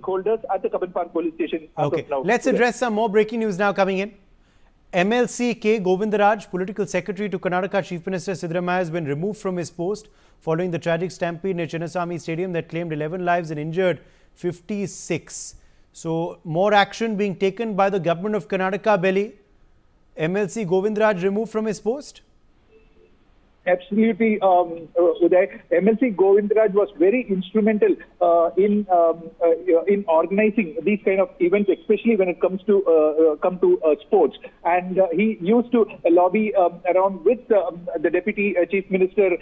stakeholders at the Cubbon Park police station as of now. Let's address some more breaking news now coming in. MLC K. Govindaraj, political secretary to Karnataka Chief Minister Siddaramaiah, has been removed from his post following the tragic stampede near Chinnaswamy Stadium that claimed 11 lives and injured 56. So, more action being taken by the government of Karnataka, Belly. MLC Govindaraj removed from his post? Absolutely, Uday. MLC Govindaraj was very instrumental in organizing these kind of events, especially when it comes to sports. And he used to lobby around with the Deputy Chief Minister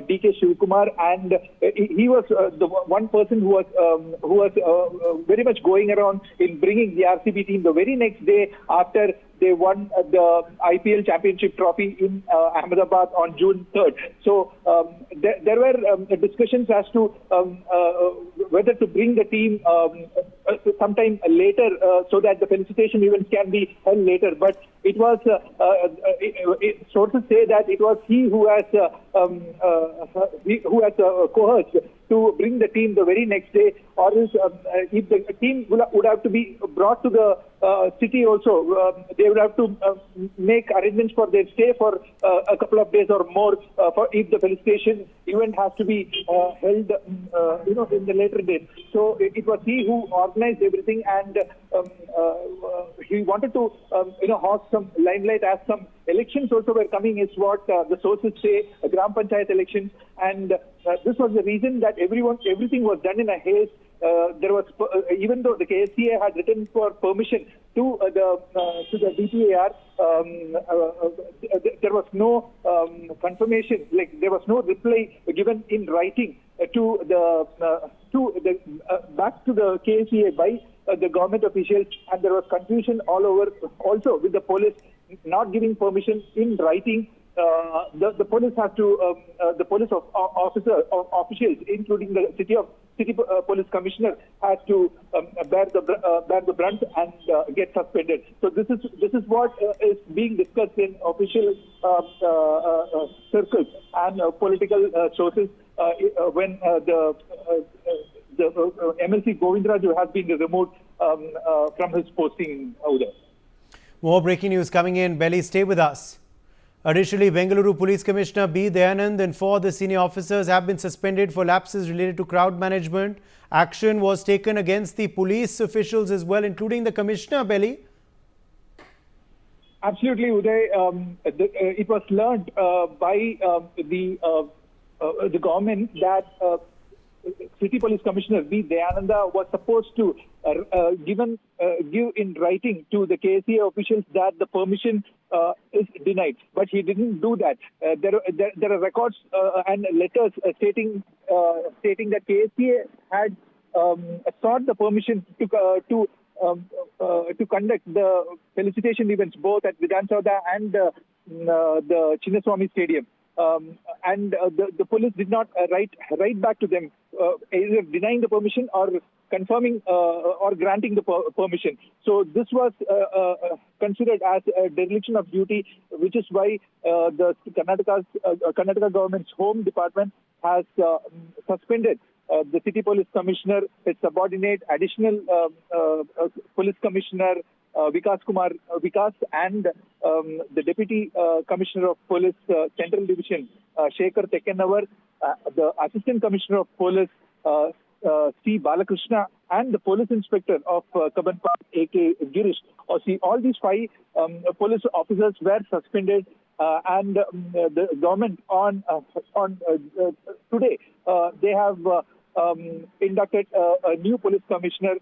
D.K. Shivkumar, and he was the one person who was very much going around in bringing the RCB team the very next day after they won the IPL Championship Trophy in Ahmedabad on June 3rd. So there were discussions as to whether to bring the team sometime later so that the felicitation events can be held later. But it was, sources say that it was he who has coerced to bring the team the very next day, or else if the team would have to be brought to the city also, they would have to make arrangements for their stay for a couple of days or more for if the felicitation event has to be held in the later date. So it was he who organized everything, and he wanted to host some limelight as some elections also were coming, is what the sources say, Gram Panchayat elections, and this was the reason that everything was done in a haste. There was, even though the KSCA had written for permission to the DPAR, there was no confirmation, like there was no reply given in writing to the back to the KSCA by the government officials, and there was confusion all over also with the police not giving permission in writing. The police have to, the police officials, including the city police commissioner, has to bear the brunt and get suspended. So this is what is being discussed in official circles and political sources when the MLC Govindaraj has been removed from his posting out there. More breaking news coming in. Belly, stay with us. Additionally, Bengaluru Police Commissioner B. Dayanand and 4 other senior officers have been suspended for lapses related to crowd management. Action was taken against the police officials as well, including the Commissioner, Belly. Absolutely, Uday. It was learned by the government that City Police Commissioner B. Dayananda was supposed to give in writing to the KSCA officials that the permission is denied, but he didn't do that. There are records and letters stating that KSCA had sought the permission to conduct the felicitation events both at Vidhan Chowda and the Chinnaswamy Stadium. And the police did not write back to them, either denying the permission or confirming or granting the permission. So this was considered as a dereliction of duty, which is why the Karnataka government's Home Department has suspended the City Police Commissioner, its subordinate, additional Police Commissioner Vikas, and the Deputy Commissioner of Police Central Division, Shekhar Tekkennavar, the Assistant Commissioner of Police, C. Balakrishna, and the Police Inspector of Cubbon Park, A.K. Girish. All these 5 police officers were suspended, and the government on today, they have inducted a new police commissioner,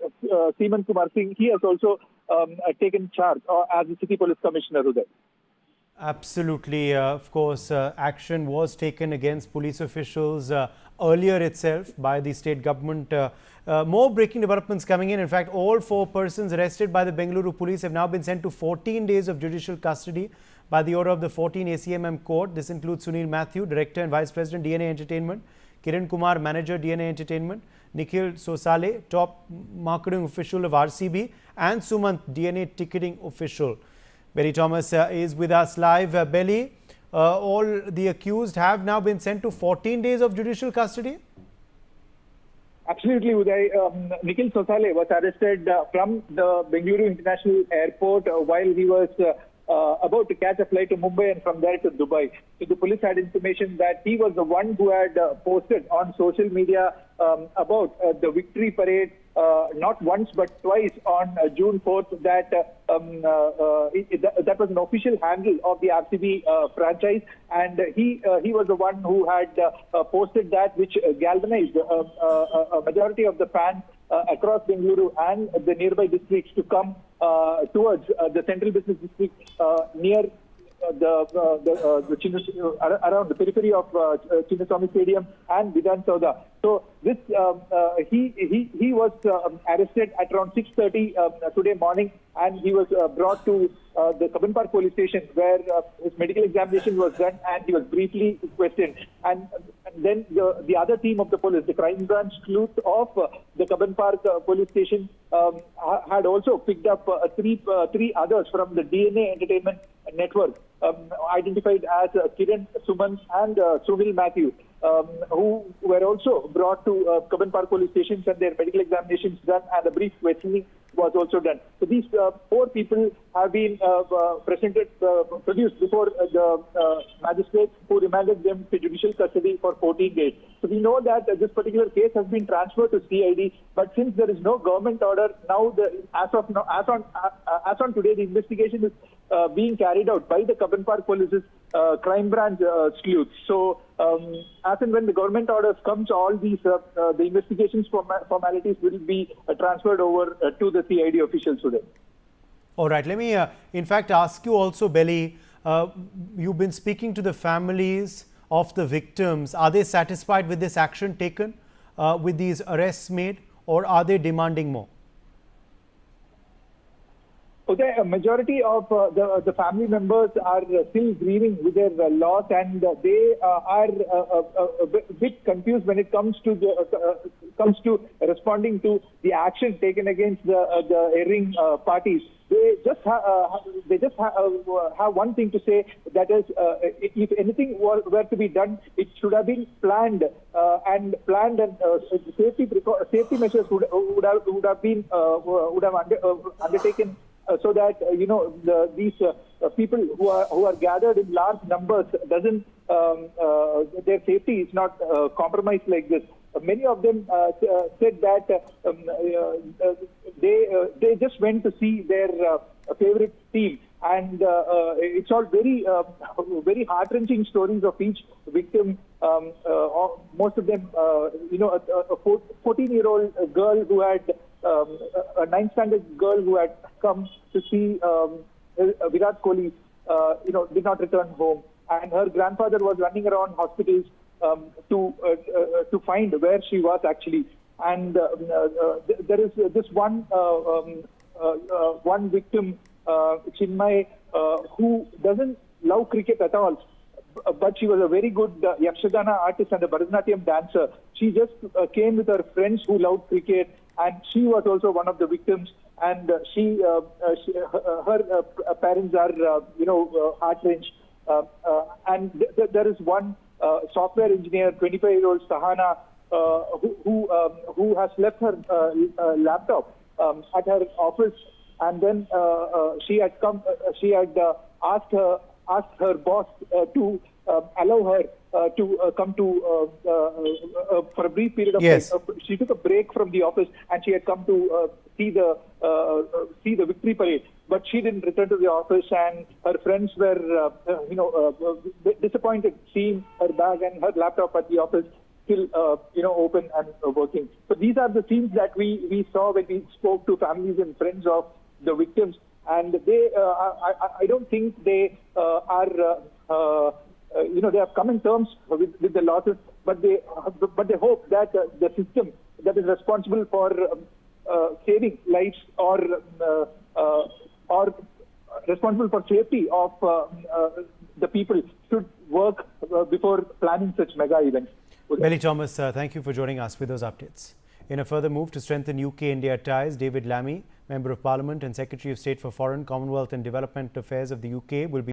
Seeman Kumar Singh. He has also taken charge as the City Police Commissioner today. Absolutely. Of course, action was taken against police officials earlier itself by the state government. More breaking developments coming in. In fact, all 4 persons arrested by the Bengaluru police have now been sent to 14 days of judicial custody by the order of the 14 ACMM court. This includes Sunil Matthew, Director and Vice President, DNA Entertainment; Kiran Kumar, Manager, DNA Entertainment; Nikhil Sosale, Top Marketing Official of RCB; and Sumant, DNA Ticketing Official. Belly Thomas is with us live. Belly, all the accused have now been sent to 14 days of judicial custody? Absolutely, Uday. Nikhil Sosale was arrested from the Bengaluru International Airport while he was about to catch a flight to Mumbai and from there to Dubai. So the police had information that he was the one who had posted on social media about the victory parade not once but twice on June 4th. That was an official handle of the RCB franchise, and he was the one who had posted that, which galvanized a majority of the fans across Bengaluru and the nearby districts to come towards the central business district near around the periphery of Chinnaswamy Stadium and Vidhan Sauda. So this he was arrested at around 6:30 today morning, and he was brought to the Kaban Park police station, where his medical examination was done and he was briefly questioned. And then the other team of the police, the crime branch sleuth of the Kaban Park police station, had also picked up three others from the DNA Entertainment Network, identified as Kiran, Suman and Sunil Matthew, who were also brought to Kaban Park police stations and their medical examinations done, and a brief questioning was also done. So these 4 people have been produced before the magistrates, who remanded them to judicial custody for 14 days. So we know that this particular case has been transferred to CID, but since there is no government order, now as on today, the investigation is being carried out by the Kaban Park Police's crime branch sleuths. So as and when the government orders comes, all these the investigations formalities will be transferred over to the CID officials today. All right. Let me, in fact, ask you also, Belly, you've been speaking to the families of the victims. Are they satisfied with this action taken, with these arrests made, or are they demanding more? Okay, a majority of the family members are still grieving with their loss, and they are a bit confused when it comes to responding to the action taken against the erring parties. They just have one thing to say, that is, if anything were to be done, it should have been planned, and safety measures would have been undertaken. So that these people who are gathered in large numbers their safety is not compromised like this. Many of them said that they just went to see their favorite team, and it's all very heart-wrenching stories of each victim. Most of them, a 14-year-old girl who had a 9th standard girl who had come to see Virat Kohli, did not return home, and her grandfather was running around hospitals to find where she was actually. And there is this one victim, Chinmay, who doesn't love cricket at all, but she was a very good Yakshagana artist and a Bharatanatyam dancer. She just came with her friends who loved cricket, and she was also one of the victims. And her parents are, heart-wrenched. And there is one software engineer, 25-year-old Sahana, who has left her laptop at her office, and then she had asked her boss to allow her to come to for a brief period of time. She took a break from the office, and she had come to see the victory parade. But she didn't return to the office, and her friends were disappointed seeing her bag and her laptop at the office still open and working. So these are the scenes that we saw when we spoke to families and friends of the victims, and they I don't think they are they have come in terms with the losses, but they hope that the system that is responsible for saving lives or responsible for safety of the people should work before planning such mega events. Belly Thomas, thank you for joining us with those updates. In a further move to strengthen UK-India ties, David Lammy, Member of Parliament and Secretary of State for Foreign, Commonwealth and Development Affairs of the UK, will be